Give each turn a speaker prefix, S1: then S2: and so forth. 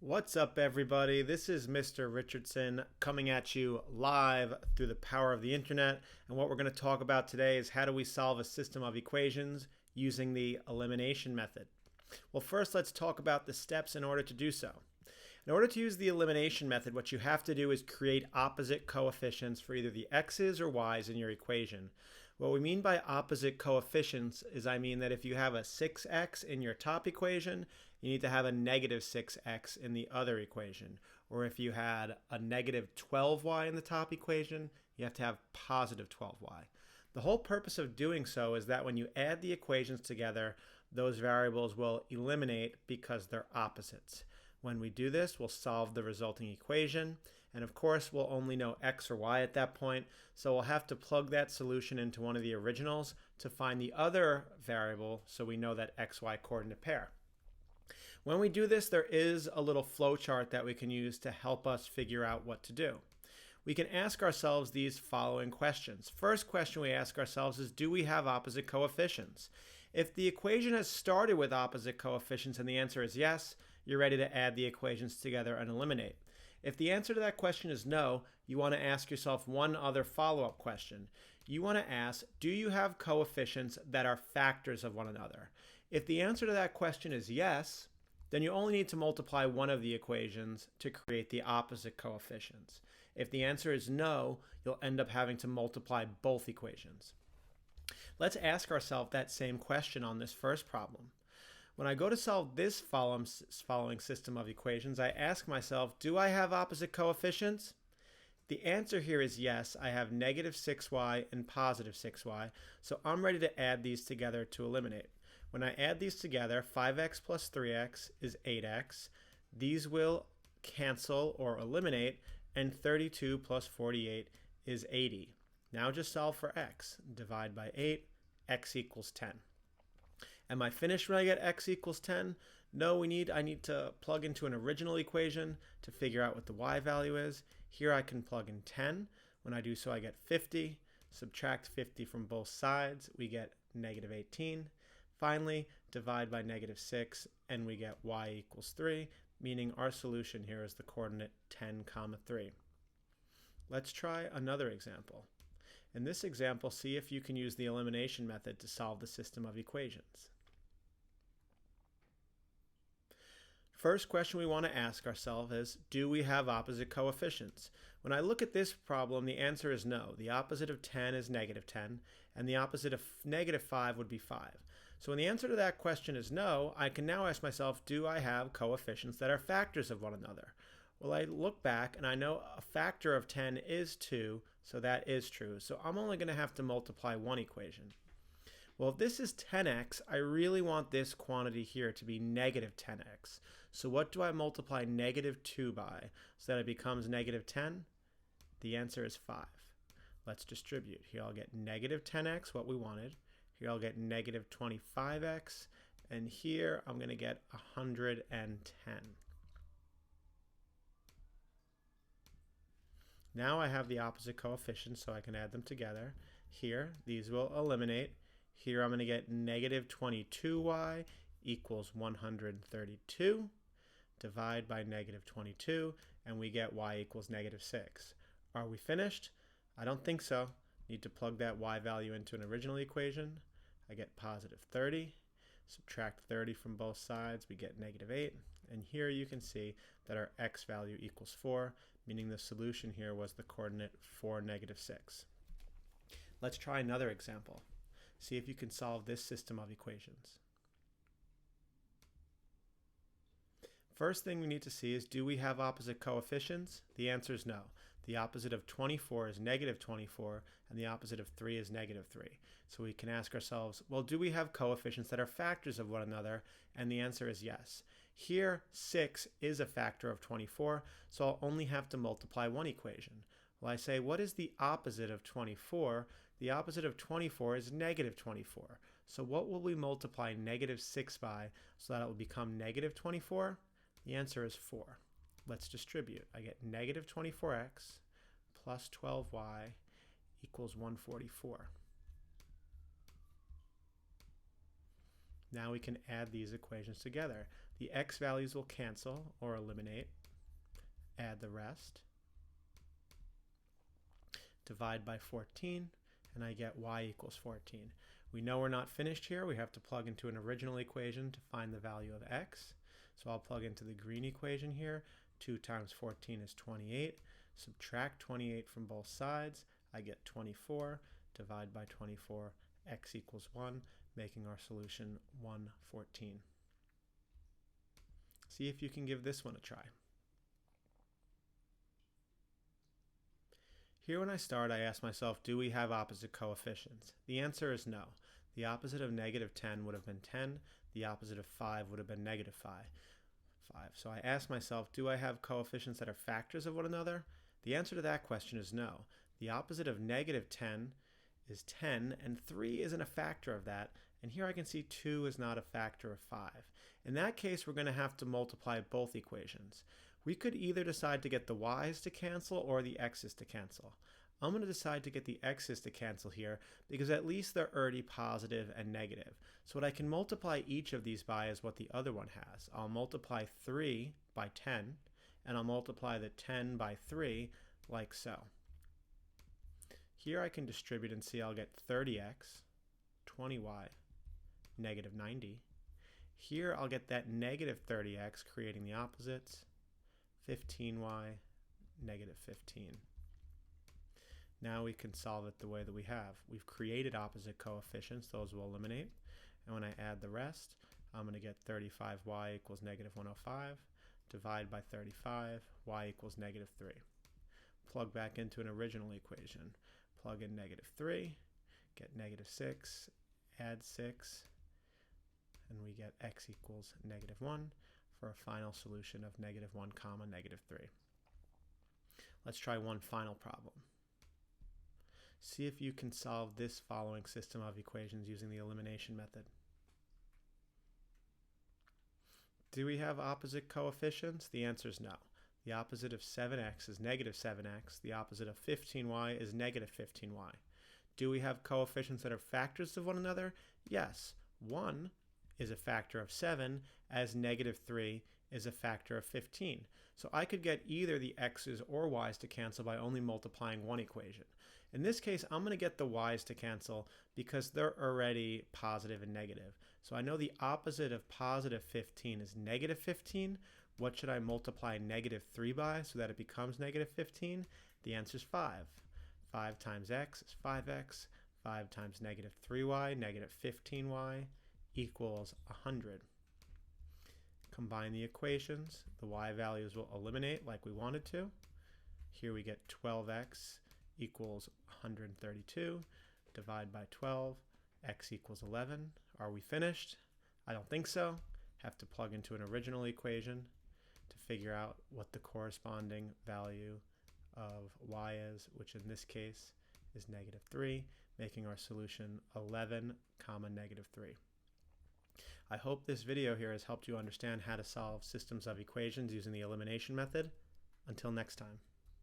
S1: What's up, everybody? This is Mr. Richardson coming at you live through the power of the internet. And what we're going to talk about today is how do we solve a system of equations using the elimination method. Well, first, let's talk about the steps in order to do so. In order to use the elimination method, what you have to do is create opposite coefficients for either the x's or y's in your equation. What we mean by opposite coefficients is I mean that if you have a 6x in your top equation, you need to have a negative 6x in the other equation. Or if you had a negative 12y in the top equation, you have to have positive 12y. The whole purpose of doing so is that when you add the equations together, those variables will eliminate because they're opposites. When we do this, we'll solve the resulting equation, and of course we'll only know x or y at that point, so we'll have to plug that solution into one of the originals to find the other variable so we know that xy coordinate pair. When we do this, there is a little flow chart that we can use to help us figure out what to do. We can ask ourselves these following questions. First question we ask ourselves is, do we have opposite coefficients? If the equation has started with opposite coefficients and the answer is yes, you're ready to add the equations together and eliminate. If the answer to that question is no, you want to ask yourself one other follow-up question. You want to ask, do you have coefficients that are factors of one another? If the answer to that question is yes, then you only need to multiply one of the equations to create the opposite coefficients. If the answer is no, you'll end up having to multiply both equations. Let's ask ourselves that same question on this first problem. When I go to solve this following system of equations, I ask myself, do I have opposite coefficients? The answer here is yes. I have negative 6y and positive 6y, so I'm ready to add these together to eliminate. When I add these together, 5x plus 3x is 8x. These will cancel or eliminate, and 32 plus 48 is 80. Now just solve for x. Divide by 8, x equals 10. Am I finished when I get x equals 10? No, I need to plug into an original equation to figure out what the y value is. Here I can plug in 10. When I do so, I get 50. Subtract 50 from both sides, we get negative 18. Finally, divide by negative 6, and we get y equals 3, meaning our solution here is the coordinate 10, 3. Let's try another example. In this example, see if you can use the elimination method to solve the system of equations. First question we want to ask ourselves is, do we have opposite coefficients? When I look at this problem, the answer is no. The opposite of 10 is negative 10, and the opposite of negative 5 would be 5. So when the answer to that question is no, I can now ask myself, do I have coefficients that are factors of one another? Well, I look back and I know a factor of 10 is 2, so that is true. So I'm only going to have to multiply one equation. Well, if this is 10x, I really want this quantity here to be negative 10x. So what do I multiply negative 2 by so that it becomes negative 10? The answer is 5. Let's distribute. Here I'll get negative 10x, what we wanted. Here I'll get negative 25x. And here I'm going to get 110. Now I have the opposite coefficients, so I can add them together. Here, these will eliminate. Here I'm going to get negative 22y equals 132. Divide by negative 22, and we get y equals negative 6. Are we finished? I don't think so. Need to plug that y value into an original equation. I get positive 30. Subtract 30 from both sides, we get negative 8. And here you can see that our x value equals 4, meaning the solution here was the coordinate 4, negative 6. Let's try another example. See if you can solve this system of equations. First thing we need to see is, do we have opposite coefficients? The answer is no. The opposite of 24 is negative 24, and the opposite of 3 is negative 3. So we can ask ourselves, well, do we have coefficients that are factors of one another? And the answer is yes. Here, 6 is a factor of 24, so I'll only have to multiply one equation. Well, I say, what is the opposite of 24? The opposite of 24 is negative 24. So what will we multiply negative 6 by so that it will become negative 24? The answer is 4. Let's distribute. I get negative 24x plus 12y equals 144. Now we can add these equations together. The x values will cancel or eliminate. Add the rest. Divide by 14, and I get y equals 14. We know we're not finished here. We have to plug into an original equation to find the value of x. So I'll plug into the green equation here. 2 times 14 is 28. Subtract 28 from both sides. I get 24. Divide by 24, x equals 1, making our solution 114. See if you can give this one a try. Here when I start, I ask myself, do we have opposite coefficients? The answer is no. The opposite of negative 10 would have been 10. The opposite of 5 would have been negative 5. So I ask myself, do I have coefficients that are factors of one another? The answer to that question is no. The opposite of negative 10 is 10, and 3 isn't a factor of that. And here I can see 2 is not a factor of 5. In that case, we're going to have to multiply both equations. We could either decide to get the y's to cancel or the x's to cancel. I'm going to decide to get the x's to cancel here because at least they're already positive and negative. So what I can multiply each of these by is what the other one has. I'll multiply 3 by 10, and I'll multiply the 10 by 3 like so. Here I can distribute and see I'll get 30x, 20y, negative 90. Here I'll get that negative 30x, creating the opposites, 15y, negative 15. Now we can solve it the way that we have. We've created opposite coefficients. Those will eliminate. And when I add the rest, I'm going to get 35y equals negative 105. Divide by 35, y equals negative 3. Plug back into an original equation. Plug in negative 3, get negative 6, add 6, and we get x equals negative 1 for a final solution of negative 1 comma negative 3. Let's try one final problem. See if you can solve this following system of equations using the elimination method. Do we have opposite coefficients? The answer is no. The opposite of 7x is negative 7x. The opposite of 15y is negative 15y. Do we have coefficients that are factors of one another? Yes. 1 is a factor of 7, as negative 3 is a factor of 15. So I could get either the x's or y's to cancel by only multiplying one equation. In this case, I'm going to get the y's to cancel because they're already positive and negative. So I know the opposite of positive 15 is negative 15. What should I multiply negative 3 by so that it becomes negative 15? The answer is 5. 5 times x is 5x. 5 times negative 3y, negative 15y, equals 100. Combine the equations. The y values will eliminate like we wanted to. Here we get 12x equals 132. Divide by 12. X equals 11. Are we finished? I don't think so. Have to plug into an original equation to figure out what the corresponding value of y is, which in this case is negative 3, making our solution 11 comma negative 3. I hope this video here has helped you understand how to solve systems of equations using the elimination method. Until next time.